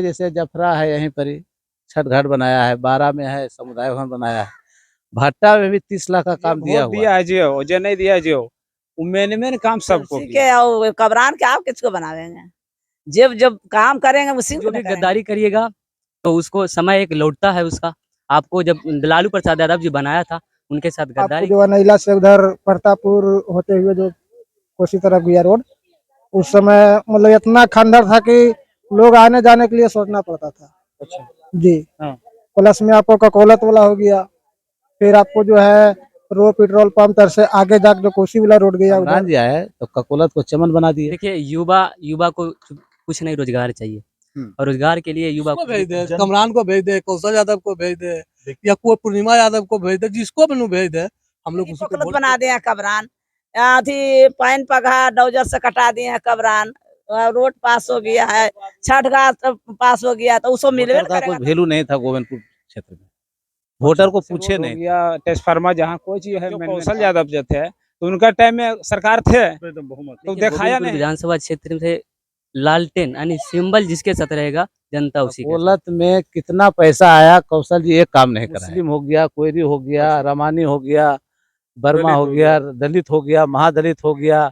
जैसे जफरा है यहीं पर ही छठ घाट बनाया है, 12 में है समुदाय भवन बनाया है, भट्टा में भी 30 लाख का काम दिया वोट हुआ दिया है। है जो नहीं दिया जो मेन काम सबको उसी किया के और कब्रान के आप किसको बनावेंगे? जब जब काम करेंगे उसी जो को भी ना करेंगे। गद्दारी करिएगा तो उसको समय एक लौटता है उसका। आपको जब लालू प्रसाद यादव जी बनाया था उनके साथ आपको गद्दारी जो नैला से उधर प्रतापपुर होते हुए जो कोसी तरफ गया रोड, उस समय मतलब इतना खंडर था कि लोग आने जाने के लिए सोचना पड़ता था। अच्छा जी हाँ। प्लस में आपको ककोलत वाला हो गया, फिर आपको जो है रो पेट्रोल पंप तर से आगे जाकर जो कोसी वाला रोड गया कमरान उधर। जी आए तो ककोलत को चमन बना दिए। देखिए युवा को कुछ नहीं रोजगार चाहिए और रोजगार के लिए युवा किसको भेज दे, कमरान को भेज दे, कौशल यादव को भेज दे या कोई पूर्णिमा यादव को भेज दे, जिसको भी भेज दे हम लोग उसी को ककोलत वोट बना दिए हैं कब्रान, अथी पाइन पगहा डौजर से कटा दिए हैं कब्रान, रोड पास हो गया है, छठ घाट पास हो गया तो उसको मिलवे वोटर का कोई करेगा। वैल्यू नहीं था गोविंदपुर क्षेत्र में, वोटर को पूछे रोड हो नहीं। गया ट्रांसफार्मर जहाँ कोई चीज है कौशल यादव जो थे तो उनका टाइम में सरकार थे तो देखिए, दिखाया गोविंदपुर नहीं। विधानसभा क्षेत्र से लालटेन यानी सिंबल जिसके साथ रहेगा जनता उसी के साथ। ककोलत में कितना पैसा आया, कौशल जी एक काम नहीं करा। मुस्लिम हो गया, कोयरी हो गया, रमानी हो गया, वर्मा हो गया, दलित हो गया, महादलित हो गया,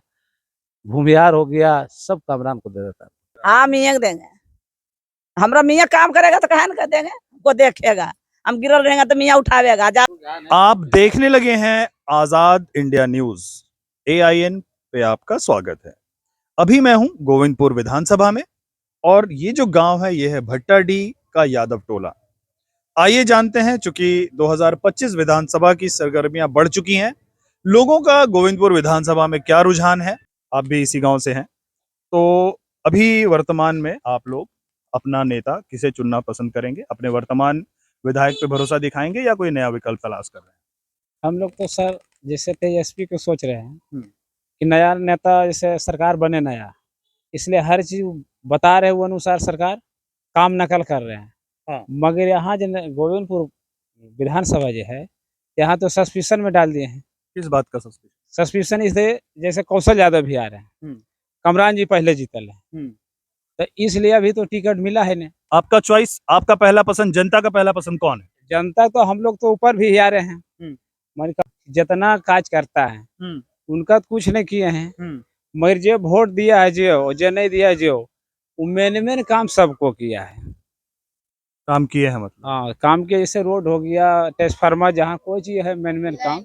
भूमियार हो गया, सब कमरान को दे देता। हाँ मियाँ देंगे, हमरा मियाँ काम करेगा तो कहे ना देंगे, वो देखेगा, हम गिरल रहेंगे तो मियाँ उठावेगा। आप देखने लगे हैं आजाद इंडिया न्यूज। AIN पे आपका स्वागत है। अभी मैं हूं गोविंदपुर विधानसभा में और ये जो गांव है ये है भट्टाडीह का यादव टोला। आइए जानते हैं, चूंकि 2025 विधानसभा की सरगर्मियां बढ़ चुकी हैं, लोगों का गोविंदपुर विधानसभा में क्या रुझान है। आप भी इसी गांव से हैं, तो अभी वर्तमान में आप लोग अपना नेता किसे चुनना पसंद करेंगे? अपने वर्तमान विधायक पे भरोसा दिखाएंगे या कोई नया विकल्प तलाश कर रहे हैं? हम लोग तो सर जैसे तेजस्वी को सोच रहे हैं कि नया नेता जैसे सरकार बने नया, इसलिए हर चीज बता रहे वो अनुसार सरकार काम नकल कर रहे हैं। हाँ। मगर यहाँ जो गोविंदपुर विधानसभा जो है यहाँ तो सस्पेंशन में डाल दिए हैं। किस बात का सस्पेंशन इसलिए जैसे कौशल यादव भी आ रहे हैं, कमरान जी पहले जीतल है तो इसलिए अभी तो टिकट मिला है नहीं। आपका चॉइस, आपका पहला पसंद, जनता का पहला पसंद कौन है? जनता तो हम लोग तो ऊपर भी आ रहे हैं, जितना काज करता है उनका तो कुछ नहीं किए हैं, मगर जो वोट दिया है जो नहीं दिया जो मेन काम सबको किया है। काम किए हैं मतलब? हाँ काम किया, जैसे रोड हो गया, ट्रांसफार्मर, जहाँ कोई चीज है मेन काम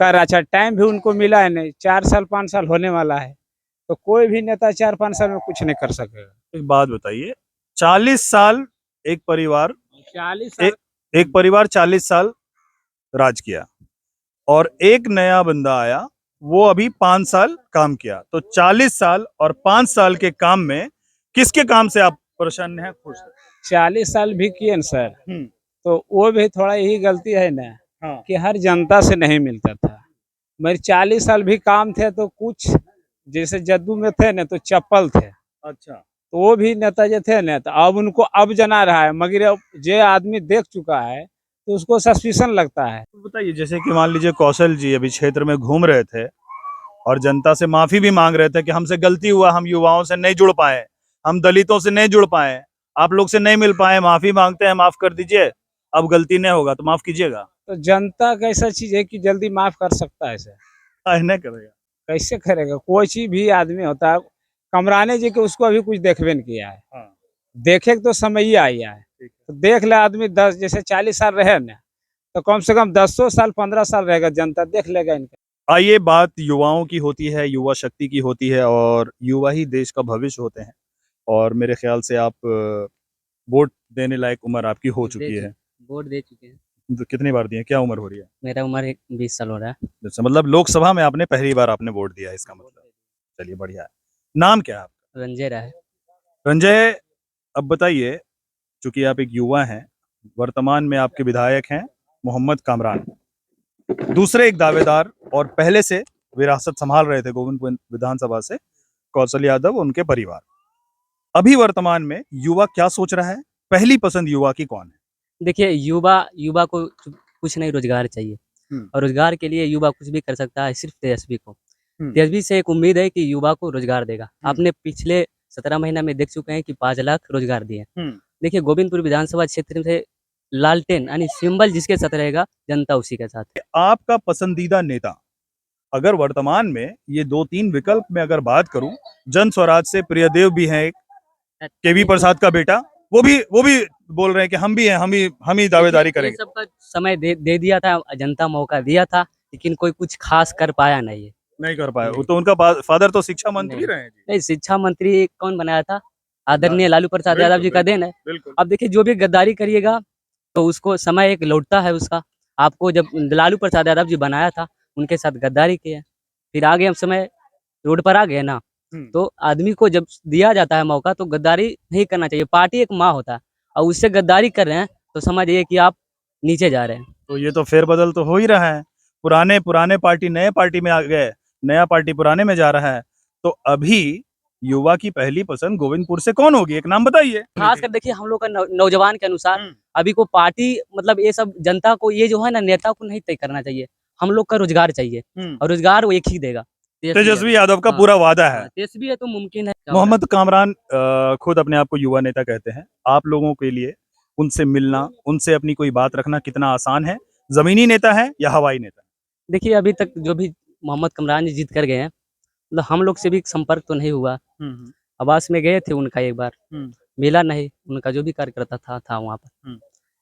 कर। अच्छा टाइम भी उनको मिला है नहीं, 4 साल 5 साल होने वाला है, तो कोई भी नेता 4-5 साल में कुछ नहीं कर सकेगा। एक बात बताइए, 40 साल एक परिवार 40 एक परिवार 40 साल राज किया और एक नया बंदा आया, वो अभी 5 साल काम किया, तो 40 साल और 5 साल के काम में किसके काम से आप प्रसन्न हैं, खुश हैं? 40 साल भी किए न सर, तो वो भी थोड़ा यही गलती है ना। हाँ। कि हर जनता से नहीं मिलता था। मेरे 40 साल भी काम थे तो कुछ जैसे जद्दू में थे ना तो चप्पल थे। अच्छा। तो वो भी नेता जो थे ना तो अब उनको अब जना रहा है, मगर अब जो आदमी देख चुका है तो उसको सस्पेंशन लगता है। तो बताइए, जैसे कि मान लीजिए कौशल जी अभी क्षेत्र में घूम रहे थे और जनता से माफी भी मांग रहे थे कि हमसे गलती हुआ, हम युवाओं से नहीं जुड़ पाए, हम दलितों से नहीं जुड़ पाए, आप लोग से नहीं मिल पाए, माफी मांगते हैं, माफ कर दीजिए, अब गलती नहीं होगा तो माफ कीजिएगा। तो जनता का ऐसा चीज है कि जल्दी माफ कर सकता है सर, नहीं करेगा, कैसे करेगा? कोई चीज भी आदमी होता है, कमराने जी के उसको अभी कुछ देखबे नहीं किया है। हाँ। देखे तो समय ही आया है, तो देख ले आदमी 10 जैसे 40 साल रहे ना तो कम से कम 10 साल 15 साल रहेगा, जनता देख लेगा इनका। आइए, बात युवाओं की होती है, युवा शक्ति की होती है और युवा ही देश का भविष्य होते हैं और मेरे ख्याल से आप वोट देने लायक उम्र आपकी हो चुकी है। वोट दे चुके हैं। तो कितनी बार दिए, क्या उम्र हो रही है? मेरा उम्र 20 साल हो रहा है। जैसे मतलब लोकसभा में आपने पहली बार आपने वोट दिया है इसका मतलब? चलिए बढ़िया है। नाम क्या है आपका? रंजय राय। रंजय, अब बताइए, चूंकि आप एक युवा हैं, वर्तमान में आपके विधायक हैं मोहम्मद कामरान, दूसरे एक दावेदार और पहले से विरासत संभाल रहे थे गोविंदपुर विधानसभा से कौशल यादव, उनके परिवार। अभी वर्तमान में युवा क्या सोच रहा है? पहली पसंद युवा की कौन है? देखिए युवा को कुछ नहीं रोजगार चाहिए और रोजगार के लिए युवा कुछ भी कर सकता है, सिर्फ तेजस्वी को। तेजस्वी से एक उम्मीद है कि युवा को रोजगार देगा। आपने पिछले 17 महीना में देख चुके हैं कि 5 लाख रोजगार दिए, देखिए गोविंदपुर विधानसभा क्षेत्र से लालटेन यानी सिंबल जिसके साथ रहेगा जनता उसी के साथ है। आपका पसंदीदा नेता, अगर वर्तमान में ये 2-3 विकल्प में अगर बात करूं, जन स्वराज से प्रियदेव भी हैं, एक केवी प्रसाद का बेटा, वो भी बोल रहे हैं कि हम भी हैं, हम ही दावेदारी ये करेंगे। सबका समय दे दिया था, जनता मौका दिया था, लेकिन कोई कुछ खास कर पाया नहीं है। नहीं कर पाए। वो तो उनका फादर तो शिक्षा मंत्री नहीं। रहे हैं जी। नहीं, शिक्षा मंत्री कौन बनाया था? आदरणीय लालू प्रसाद यादव जी का देन है। बिल्कुल। अब देखिए जो भी गद्दारी करिएगा तो उसको समय एक लौटता है उसका। आपको जब लालू प्रसाद यादव जी बनाया था उनके साथ गद्दारी किए, फिर आगे हम समय रोड पर आ गए ना, तो आदमी को जब दिया जाता है मौका तो गद्दारी नहीं करना चाहिए। पार्टी एक माँ होता है और उससे गद्दारी कर रहे हैं तो समझिए कि आप नीचे जा रहे हैं। तो ये तो फेरबदल तो हो ही रहा है, पुराने पार्टी नए पार्टी में आ गए, नया पार्टी पुराने में जा रहा है। तो अभी युवा की पहली पसंद गोविंदपुर से कौन होगी, एक नाम बताइए। खासकर देखिए हम लोग का नौजवान के अनुसार अभी को पार्टी मतलब ये सब जनता को ये जो है ना नेता को नहीं तय करना चाहिए। हम लोग का रोजगार चाहिए और रोजगार वो एक ही देगा, तेजस्वी यादव का हाँ, पूरा वादा है। तेजस्वी है तो मुमकिन है। मोहम्मद कामरान खुद अपने आप को युवा नेता कहते हैं। आप लोगों के लिए उनसे मिलना, उनसे अपनी कोई बात रखना कितना आसान है? जमीनी नेता है या हवाई नेता? देखिए अभी तक जो भी मोहम्मद कमरान जी जीत कर गए हैं मतलब हम लोग से भी संपर्क तो नहीं हुआ। आवास में गए थे उनका एक बार, मिला नहीं, उनका जो भी कार्यकर्ता था वहाँ पर,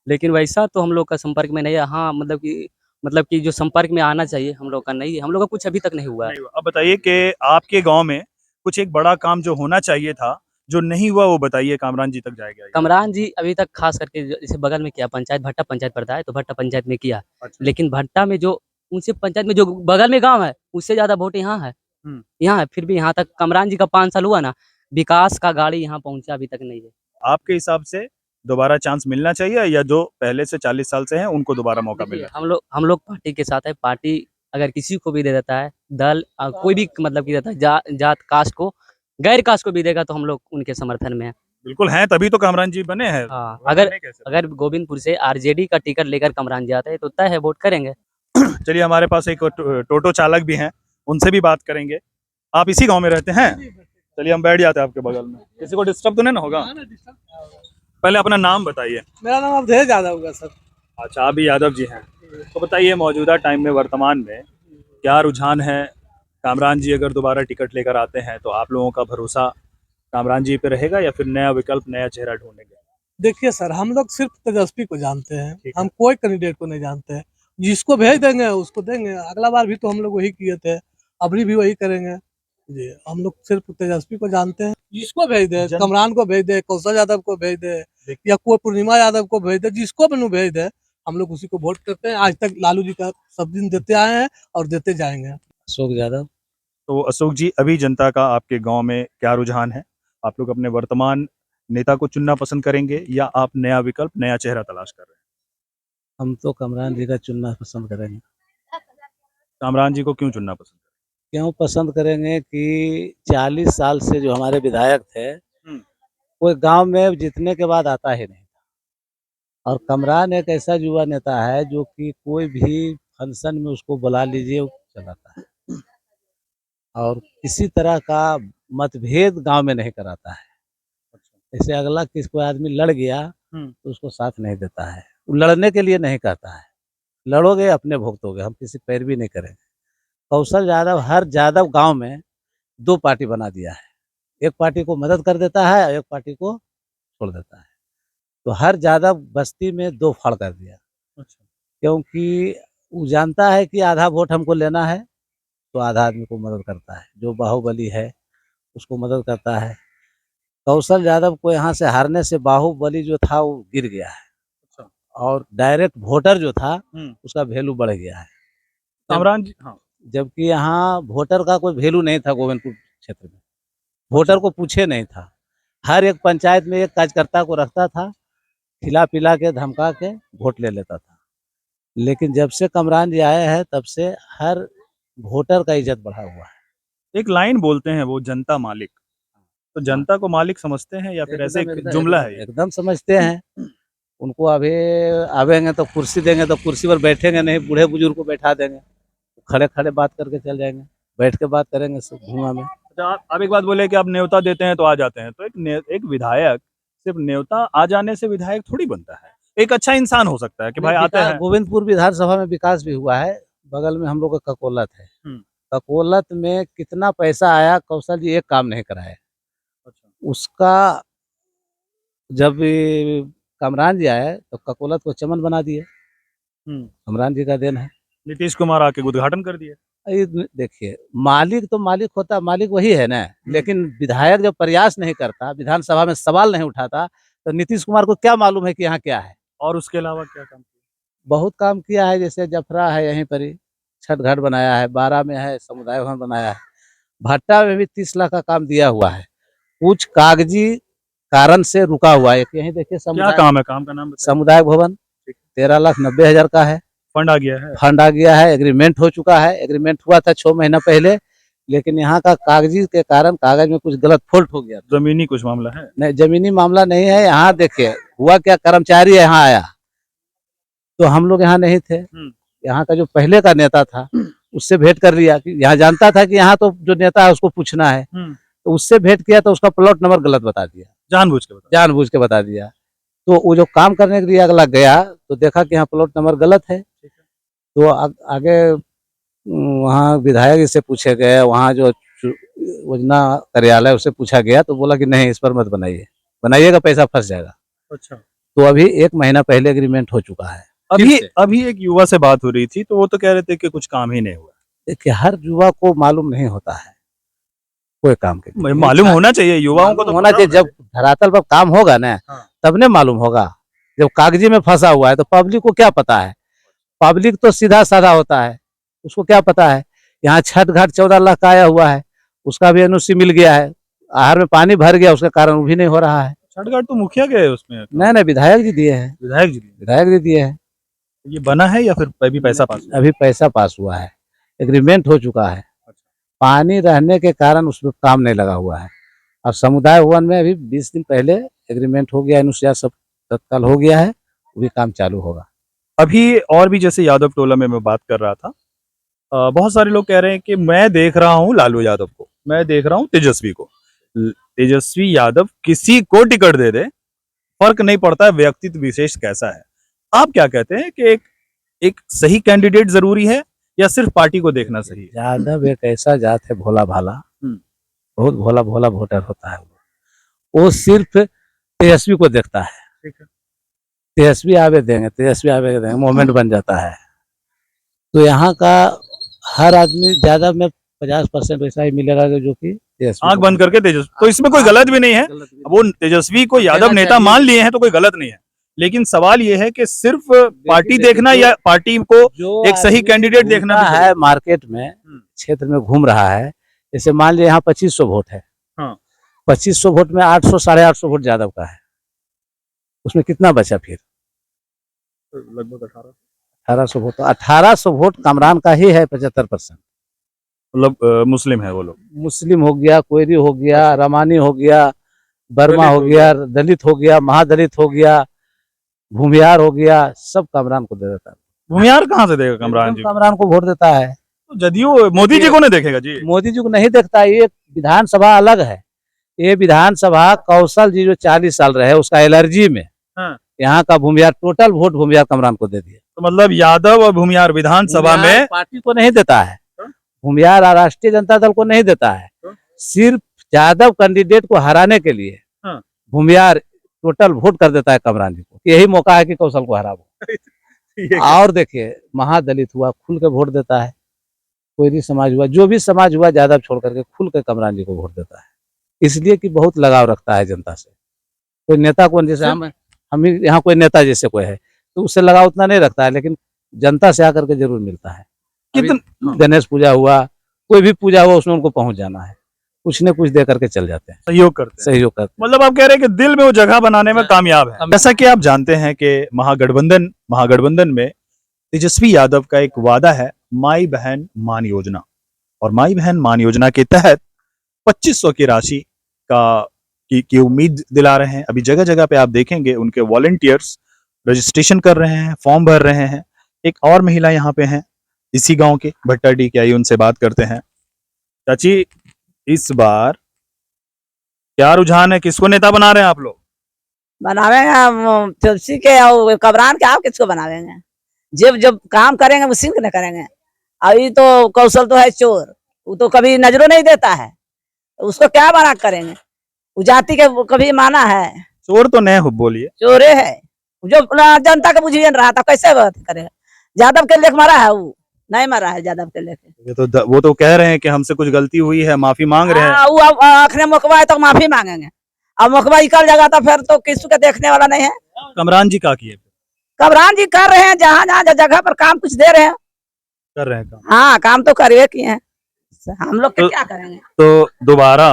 लेकिन वैसा तो हम लोग का संपर्क में नहीं है। हाँ मतलब कि जो संपर्क में आना चाहिए हम लोग का नहीं है, हम लोग का कुछ अभी तक नहीं हुआ है। अब बताइए कि आपके गांव में कुछ एक बड़ा काम जो होना चाहिए था, जो नहीं हुआ, वो बताइए, कामरान जी तक जाएगा? कमरान जी अभी तक खास करके जैसे बगल में किया पंचायत, भट्टा पंचायत पड़ता है तो भट्टा पंचायत में किया, लेकिन भट्टा में जो उनसे पंचायत में जो बगल में गांव है उससे ज्यादा वोट यहाँ है, यहाँ है। फिर भी यहाँ तक कमरान जी का 5 साल हुआ ना, विकास का गाड़ी यहाँ पहुंचा अभी तक नहीं है। आपके हिसाब से दोबारा चांस मिलना चाहिए या जो पहले से 40 साल से हैं उनको दोबारा मौका मिलना? हम लोग पार्टी के साथ है। पार्टी अगर किसी को भी दे देता है, दल कोई भी मतलब की देता है, जात कास्ट को, गैर कास्ट को भी देगा तो हम लोग उनके समर्थन में है। बिल्कुल हैं, तभी तो कामरान जी बने हैं। हाँ, अगर गोविंदपुर से आरजेडी का टिकट लेकर कमरान जी आते हैं तो तय है वोट करेंगे। चलिए, हमारे पास एक टोटो चालक भी हैं, उनसे भी बात करेंगे। आप इसी गांव में रहते हैं? चलिए हम बैठ जाते हैं आपके बगल में, किसी को डिस्टर्ब तो नहीं ना होगा? पहले अपना नाम बताइए। मेरा नाम अवधेश यादव होगा सर। अच्छा, आप भी यादव जी हैं। तो बताइए, मौजूदा टाइम में वर्तमान में क्या रुझान है? कामरान जी अगर दोबारा टिकट लेकर आते हैं तो आप लोगों का भरोसा कामरान जी पे रहेगा या फिर नया विकल्प, नया चेहरा ढूंढेंगे? देखिए सर, हम लोग सिर्फ तेजस्वी को जानते हैं, हम कोई कैंडिडेट को नहीं जानते हैं। जिसको भेज देंगे उसको देंगे। अगला बार भी तो हम लोग वही किए थे, अभी भी वही करेंगे जी। हम लोग सिर्फ तेजस्वी को जानते हैं। जिसको भेज दे, कमरान को भेज दे, कौशल यादव को भेज दे या कोई पूर्णिमा यादव को भेज दे, जिसको भी भेज दे हम लोग उसी को वोट करते हैं। आज तक लालू जी का सब दिन देते आए हैं और देते जाएंगे। अशोक यादव। तो अशोक जी, अभी जनता का आपके गांव में क्या रुझान है? आप लोग अपने वर्तमान नेता को चुनना पसंद करेंगे या आप नया विकल्प, नया चेहरा तलाश कर रहे हैं? हम तो कमरान जी का चुनना पसंद करेंगे। कामरान जी को क्यों चुनना पसंद करें? क्यों पसंद करेंगे कि 40 साल से जो हमारे विधायक थे कोई गांव में जीतने के बाद आता ही नहीं था, और कमरान एक ऐसा युवा नेता है जो कि कोई भी फंक्शन में उसको बुला लीजिए वो चलाता है और किसी तरह का मतभेद गांव में नहीं कराता है। जैसे अगला किस कोई आदमी लड़ गया तो उसको साथ नहीं देता है, वो लड़ने के लिए नहीं कहता है, लड़ोगे अपने भुगतोगे, हम किसी पैरवी नहीं करेंगे। कौशल यादव हर यादव गांव में 2 पार्टी बना दिया है, एक पार्टी को मदद कर देता है और एक पार्टी को छोड़ देता है। तो हर यादव बस्ती में 2 फाड़ कर दिया, क्योंकि वो जानता है कि आधा वोट हमको लेना है तो आधा आदमी को मदद करता है, जो बाहुबली है उसको मदद करता है। कौशल यादव को यहाँ से हारने से बाहुबली जो था वो गिर गया है और डायरेक्ट वोटर जो था उसका वैल्यू बढ़ गया है। कामरान जी, हाँ, जबकि यहाँ वोटर का कोई वैल्यू नहीं था गोविंदपुर क्षेत्र में, वोटर को पूछे नहीं था। हर एक पंचायत में एक कार्यकर्ता को रखता था, खिला पिला के धमका के वोट ले लेता था। लेकिन जब से कमरान जी आए हैं तब से हर वोटर का इज्जत बढ़ा हुआ है। एक लाइन बोलते हैं वो, जनता मालिक। तो जनता को मालिक समझते हैं या फिर ऐसे एक जुमला है? एकदम समझते हैं उनको। अभी आवेंगे तो कुर्सी देंगे तो कुर्सी पर बैठेंगे नहीं, बूढ़े बुजुर्ग को बैठा देंगे, खड़े खड़े बात करके चल जाएंगे, बैठ के बात करेंगे सब धुआं में। अच्छा, आप एक बात बोले कि आप न्योता देते हैं तो आ जाते हैं, तो एक विधायक सिर्फ न्योता आ जाने से विधायक थोड़ी बनता है। एक अच्छा इंसान हो सकता है कि भाई आते हैं। गोविंदपुर विधानसभा में विकास भी हुआ है। बगल में हम लोग का ककोलत है। ककोलत में कितना पैसा आया, कौशल जी एक काम नहीं कराया। उसका जब ये कमरान जी आए तो ककोलत को चमन बना दिए। कमरान जी का देन है। नीतीश कुमार आके उद्घाटन कर दिया। ये देखिए, मालिक तो मालिक होता, मालिक वही है ना। लेकिन विधायक जब प्रयास नहीं करता, विधानसभा में सवाल नहीं उठाता, तो नीतीश कुमार को क्या मालूम है कि यहाँ क्या है। और उसके अलावा क्या काम किया? बहुत काम किया है, जैसे जफरा है यहीं पर ही छठ घाट बनाया है, 12 में है समुदाय भवन बनाया है, भट्टा में भी 30 लाख का काम दिया हुआ है। कुछ कागजी कारण से रुका हुआ है। यहीं देखिए क्या काम है? काम का नाम बताइए। समुदाय भवन 13,90,000 का है। फंड आ गया है। फंड आ गया है, एग्रीमेंट हो चुका है। एग्रीमेंट हुआ था 6 महीना पहले, लेकिन यहाँ का कागजी के कारण कागज में कुछ गलत फॉल्ट हो गया। जमीनी कुछ मामला है? नहीं, जमीनी मामला नहीं है। यहाँ देखिए हुआ क्या, कर्मचारी यहाँ आया तो हम लोग यहाँ नहीं थे। यहाँ का जो पहले का नेता था उससे भेंट कर लिया कि यहाँ जानता था कि यहाँ तो जो नेता है उसको पूछना है, तो उससे भेंट किया तो उसका प्लॉट नंबर गलत बता दिया। जानबूझ के बता दिया। तो वो जो काम करने के लिए अगला गया तो देखा कि यहाँ प्लॉट नंबर गलत है। तो आगे वहाँ विधायक से पूछे गए, वहाँ जो योजना कार्यालय उससे पूछा गया तो बोला कि नहीं, इस पर मत बनाइए, बनाइएगा पैसा फंस जाएगा। अच्छा। तो अभी 1 महीना पहले एग्रीमेंट हो चुका है। अभी एक युवा से बात हो रही थी तो वो तो कह रहे थे कि कुछ काम ही नहीं हुआ। देखिए, हर युवा को मालूम नहीं होता है कोई काम के। मालूम होना चाहिए युवाओं को, तो होना चाहिए। जब धरातल पर काम होगा ना तब ने मालूम होगा। जब कागजी में फंसा हुआ है तो पब्लिक को क्या पता है। पब्लिक तो सीधा साधा होता है, उसको क्या पता है। यहाँ छठ घाट 14 लाख का आया हुआ है, उसका भी एनओसी मिल गया है। आहार में पानी भर गया, उसके कारण वो भी नहीं हो रहा है। छठ घाट तो मुखिया गए उसमें? नहीं, विधायक जी दिए हैं। विधायक जी दिए हैं। ये बना है या फिर अभी पैसा पास? अभी पैसा पास हुआ है, एग्रीमेंट हो चुका है। पानी रहने के कारण उसमें काम नहीं लगा हुआ है। और समुदाय भवन में अभी 20 दिन पहले एग्रीमेंट हो गया, एनओसी सब तत्काल हो गया है, वो भी काम चालू होगा। अभी और भी जैसे यादव टोला में मैं बात कर रहा था, बहुत सारे लोग कह रहे हैं कि मैं देख रहा हूँ लालू यादव को, मैं देख रहा हूँ तेजस्वी को। तेजस्वी यादव किसी को टिकट दे दे, फर्क नहीं पड़ता है व्यक्तित्व विशेष कैसा है। आप क्या कहते हैं कि एक सही कैंडिडेट जरूरी है या सिर्फ पार्टी को देखना सही है? यादव एक ऐसा जात है भोला भाला, बहुत भोला भोला वोटर होता है। वो सिर्फ तेजस्वी को देखता है। तेजस्वी आवे देंगे, मोमेंट बन जाता है। तो यहाँ का हर आदमी ज्यादा में 50% वैसा ही मिलेगा जो कि तेजस्वी आंख बंद करके तेजस्वी। तो इसमें कोई गलत भी नहीं है। वो तेजस्वी को यादव नेता मान लिए हैं तो कोई गलत नहीं है। लेकिन सवाल ये है कि सिर्फ पार्टी देखना या पार्टी को एक सही कैंडिडेट देखना है। मार्केट में क्षेत्र में घूम रहा है, जैसे मान लिया यहाँ 2500 वोट है। 2500 वोट में 800 850 वोट यादव का है, उसमें कितना बचा फिर? लगभग 1800 वोट। 1800 वोट कमरान का ही है। 75% मतलब मुस्लिम है वो लोग। मुस्लिम हो गया, कोयरी हो गया, रमानी हो गया, बर्मा हो गया, दलित हो गया, महादलित हो गया, भूमियार हो गया, सब कमरान को दे देता है। भूमियार कहाँ से देगा कमरान जी? कमरान को वोट देता है। तो जदयू मोदी जी को नहीं देखेगा जी? मोदी जी को नहीं देखता। ये विधानसभा अलग है। ये विधानसभा कौशल जी जो 40 साल रहे उसका एलर्जी में यहाँ का भूमियार टोटल वोट भूमियार कमरान को दे दिया। तो मतलब यादव और भूमियार विधानसभा में पार्टी को नहीं देता है, भूमियार राष्ट्रीय जनता दल को नहीं देता है। सिर्फ यादव कैंडिडेट को हराने के लिए भूमियार टोटल वोट कर देता है कमरान जी को। यही मौका है कि कौशल को हराओ। और देखिए, महादलित हुआ खुल के वोट देता है, कोयरी समाज हुआ, जो भी समाज हुआ यादव छोड़ करके खुल के कमरान जी को वोट देता है। इसलिए कि बहुत लगाव रखता है जनता से। कोई नेता को, जैसे हम यहाँ कोई नेता जैसे कोई है तो उससे लगाव उतना नहीं रखता है, लेकिन जनता से आकर के जरूर मिलता है। गणेश पूजा हुआ, कोई भी पूजा हुआ, उसमें उनको पहुंच जाना है, कुछ न कुछ दे करके चल जाते हैं, सहयोग करते। मतलब आप कह रहे हैं कि दिल में वो जगह बनाने में कामयाब है। जैसा कि आप जानते हैं कि महागठबंधन में तेजस्वी यादव का एक वादा है, माई बहन मान योजना। और माई बहन मान योजना के तहत 2500 की राशि की उम्मीद दिला रहे हैं। अभी जगह जगह पे आप देखेंगे उनके वॉलंटियर्स रजिस्ट्रेशन कर रहे हैं, फॉर्म भर रहे हैं। एक और महिला यहाँ पे हैं इसी गांव के, भट्टाडी की, आइए उनसे बात करते हैं। चाची, इस बार क्या रुझान है, किसको नेता बना रहे हैं आप लोग? बनावेंगे हम तुलसी के और कबरान के, आप किसको बनावेंगे? जब जब काम करेंगे उसी को न करेंगे। अभी तो कौशल तो है चोर, वो तो कभी नजरों नहीं देता है, तो उसको क्या बना करेंगे? वो जाति के वो कभी माना है? चोर तो नहीं हो बोलिए। चोरे है जो जनता का बुझिए रहा था, कैसे बात करेगा? यादव के लेख मारा है, वो नहीं मारा है यादव के लेख। ये तो वो तो कह रहे हैं कि हमसे कुछ गलती हुई है, माफी मांग रहे हैं। वो अब आखिर मुकबा है तो माफी मांगेंगे। अब मुकबा निकल जाएगा तो फिर तो किसी का देखने वाला नहीं है। कमरान जी क्या किए? कबरान जी कर रहे हैं, जहाँ जहाँ जगह पर काम कुछ दे रहे हैं, कर रहे हैं काम। हाँ काम तो करवे किए हैं, हम लोग तो- क्या करेंगे? तो दोबारा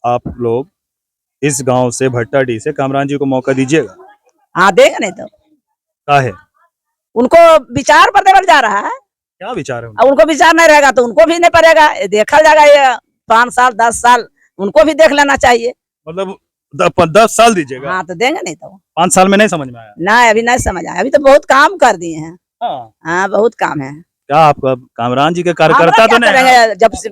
आप लोग इस गांव से भट्टाडी से कामरान जी को मौका दीजिएगा? हाँ देंगे, नहीं तो काहे? उनको विचार पर देवल जा रहा है। क्या विचार है उनका? अब उनको विचार नहीं रहेगा तो उनको भी नहीं पड़ेगा, ये देखा जाएगा। ये 5 साल 10 साल उनको भी देख लेना चाहिए। मतलब 10 साल दीजिएगा? हाँ तो देंगे, नहीं तो 5 साल में नहीं समझ में आया? ना, अभी नहीं समझ आया, अभी तो बहुत काम कर दिए हैं। हाँ। हाँ बहुत काम है। क्या आप कामरान जी के हमरा कार्यकर्ता क्या तो नहीं? करेंगे? जब से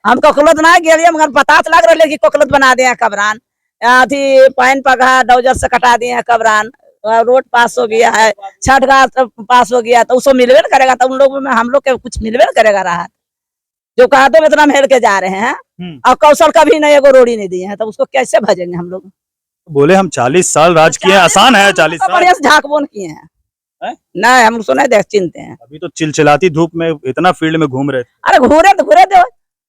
हम कोकलत ना गए, मगर पता तो लग रहा है कि कोकलत बना दिए हैं कबरान। अथी पाइन पगहा डौजर से कटा दिए हैं कबरान, रोड पास हो गया है, छठ घाट पास हो गया, तो उसको मिलवे न करेगा? तो उन लोगों में हम लोग के कुछ मिलवे न करेगा राहत? जो कहते में इतना मेल के जा रहे हैं और कौशल कभी नहीं एगो रोड़ी नहीं दिए हैं, तो उसको कैसे भजेंगे हम लोग? बोले हम 40 साल राज किए हैं, आसान है 40 साल? बढ़िया से झाकबोन किए हैं। हैं? नहीं, हम उसको नहीं देख चिनते हैं। अभी तो चिलचिलाती धूप में इतना फील्ड में घूम रहे थे। अरे घूरे तो घूरे दे,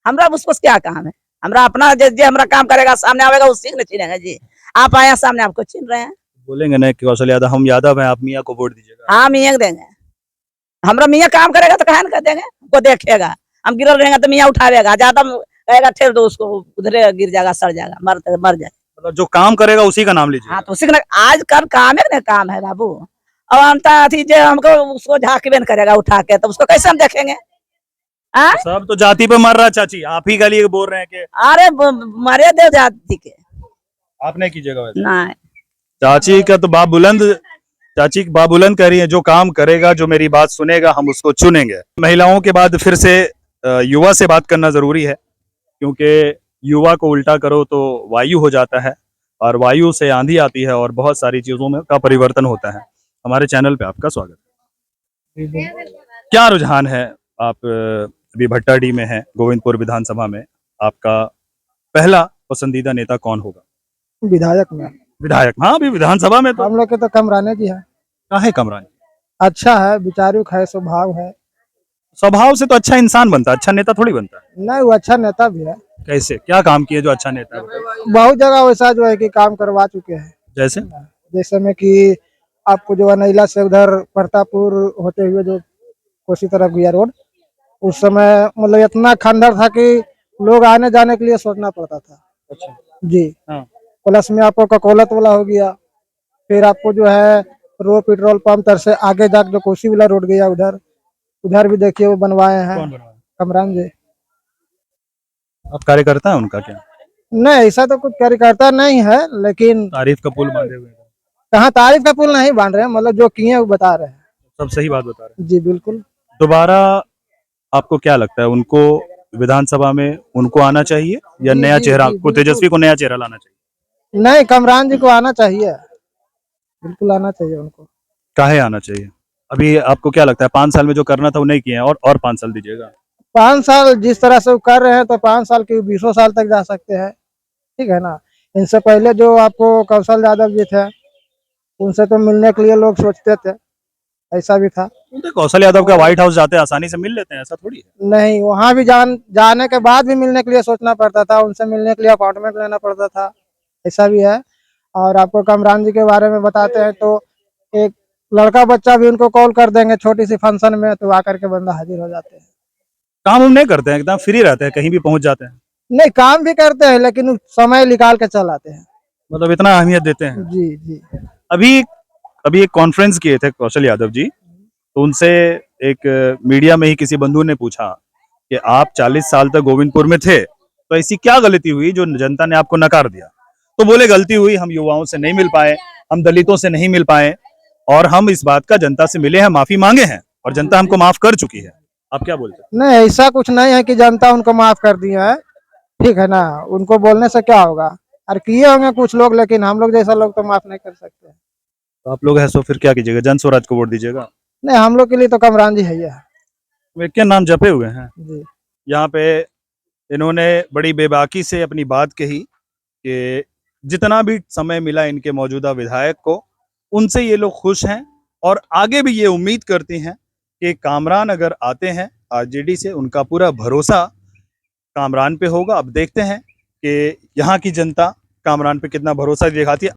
हमरा उसको क्या काम है? हमरा अपना जे हमरा काम करेगा, सामने आवेगा उसी को चिनेंगे जी। आप आए सामने, आपको चिन रहे हैं। बोलेंगे नहीं कि कौशल यादव, हम यादव हैं, आप मियाँ को वोट दीजिएगा। हाँ मियाँ देंगे, हमरा मियाँ काम करेगा तो कहा न कर देंगे, वो देखेगा। हम गिरल रहेंगे तो मियाँ उठावेगा, ज्यादा कहेगा ठेल दो उसको, उधरे गिर जाएगा, सड़ जाएगा, मर जाए। मतलब जो काम करेगा उसी का नाम लीजिए। हाँ तो उसी का आज कल काम है ना, काम है बाबू। और अंता थी जे हमको उसको झाँकबे न करेगा उठा के, तो उसको कैसे हम देखेंगे? हाँ? सब तो जाति पे मर रहा है चाची, आप ही के लिए बोल रहे हैं कि अरे मरे दे जाति के, आप नहीं कीजिएगा वैसे। नहीं चाची का तो बाप बुलंद, चाची बाप बुलंद कह रही है, जो काम करेगा, जो मेरी बात सुनेगा, हम उसको चुनेंगे। महिलाओं के बाद फिर से युवा से बात करना जरूरी है, क्योंकि युवा को उल्टा करो तो वायु हो जाता है, और वायु से आंधी आती है, और बहुत सारी चीजों में का परिवर्तन होता है। हमारे चैनल पे आपका स्वागत है। क्या रुझान है? आप अभी भट्टाडी में हैं, गोविंदपुर विधानसभा में, आपका पहला पसंदीदा नेता कौन होगा? विधायक में विधायक? हाँ, अभी विधानसभा में तो हम लोग के तो कमराने जी है, काहे कमरान? अच्छा है, विचारुक है, स्वभाव है। स्वभाव से तो अच्छा इंसान बनता है, अच्छा नेता थोड़ी बनता है। नहीं, वो अच्छा नेता भी है, कैसे, क्या काम किए जो अच्छा नेता है? बहुत जगह वैसा जो है कि काम करवा चुके हैं। जैसे? जैसे में कि आपको जो अनैला से उधर प्रतापपुर होते हुए जो कोसी तरफ गया रोड, उस समय मतलब इतना खंडर था कि लोग आने जाने के लिए सोचना पड़ता था। अच्छा। जी हाँ। प्लस में आपको ककोलत वाला हो गया, फिर आपको जो है रोड पेट्रोल पंप तर से आगे जाकर जो कोसी वाला रोड गया उधर भी देखिए वो बनवाए हैं। कौन बनवाया? कमरान जी। आप कार्यकर्ता है उनका क्या? नहीं, ऐसा तो कुछ कार्यकर्ता नहीं है, लेकिन तारीफ का पुल बांधे हुए हैं। कहाँ तारीफ का पुल नहीं बांध रहे हैं, मतलब जो किए हैं वो बता रहे हैं। सब सही बात बता रहे हैं। जी बिल्कुल। दोबारा आपको क्या लगता है, उनको विधानसभा में उनको आना चाहिए या जी, नया जी, चेहरा जी, को, तेजस्वी को नया चेहरा लाना चाहिए? नहीं, कमरान जी को आना चाहिए, बिल्कुल आना चाहिए उनको। काहे आना चाहिए? अभी आपको क्या लगता है 5 साल में जो करना था वो नहीं किए हैं, और 5 साल दीजिएगा? 5 साल जिस तरह से वो कर रहे हैं तो 5 साल की 20 साल तक जा सकते हैं, ठीक है ना। इनसे पहले जो आपको कौशल यादव जी थे, उनसे तो मिलने के लिए लोग सोचते थे, ऐसा भी था। तो कौशल यादव का व्हाइट हाउस जाते हैं, आसानी से मिल लेते हैं, ऐसा थोड़ी है। नहीं, वहाँ भी जाने के बाद भी मिलने के लिए सोचना पड़ता था, उनसे मिलने के लिए अपॉइंटमेंट लेना पड़ता था, ऐसा भी है। और आपको कमरान जी के बारे में बताते हैं तो एक लड़का बच्चा भी उनको कॉल कर देंगे छोटी सी फंक्शन में, तो आकर के बंदा हाजिर हो जाते हैं। काम हम नहीं करते हैं, एकदम फ्री रहते हैं, कहीं भी पहुंच जाते हैं। नहीं, काम भी करते हैं लेकिन समय निकाल के चल आते हैं। मतलब इतना अहमियत देते हैं। जी जी। अभी एक कॉन्फ्रेंस किए थे कौशल यादव जी, तो उनसे एक मीडिया में ही किसी बंधु ने पूछा कि आप 40 साल तक गोविंदपुर में थे, तो ऐसी क्या गलती हुई जो जनता ने आपको नकार दिया? तो बोले गलती हुई, हम युवाओं से नहीं मिल पाए, हम दलितों से नहीं मिल पाए, और हम इस बात का जनता से मिले हैं, माफी मांगे हैं, और जनता हमको माफ कर चुकी है। आप क्या बोलते हैं? नहीं, ऐसा कुछ नहीं है कि जनता उनको माफ कर दिया है, ठीक है ना। उनको बोलने से क्या होगा, और किए होंगे कुछ लोग, लेकिन हम लोग जैसा लोग तो माफ नहीं कर सकते। तो आप लोग है सो फिर क्या कीजिएगा, जन स्वराज को वोट दीजिएगा? नहीं, हम लोग के लिए तो कमरान जी है ही है। वे क्या नाम जपे हुए हैं। जी। यहाँ पे इन्होंने बड़ी बेबाकी से अपनी बात कही कि जितना भी समय मिला इनके मौजूदा विधायक को, उनसे ये लोग खुश हैं और आगे भी ये उम्मीद करती हैं कि कामरान अगर आते हैं आरजेडी से, उनका पूरा भरोसा कामरान पे होगा। अब देखते हैं कि यहाँ की जनता कामरान पे कितना भरोसा दिखाती है।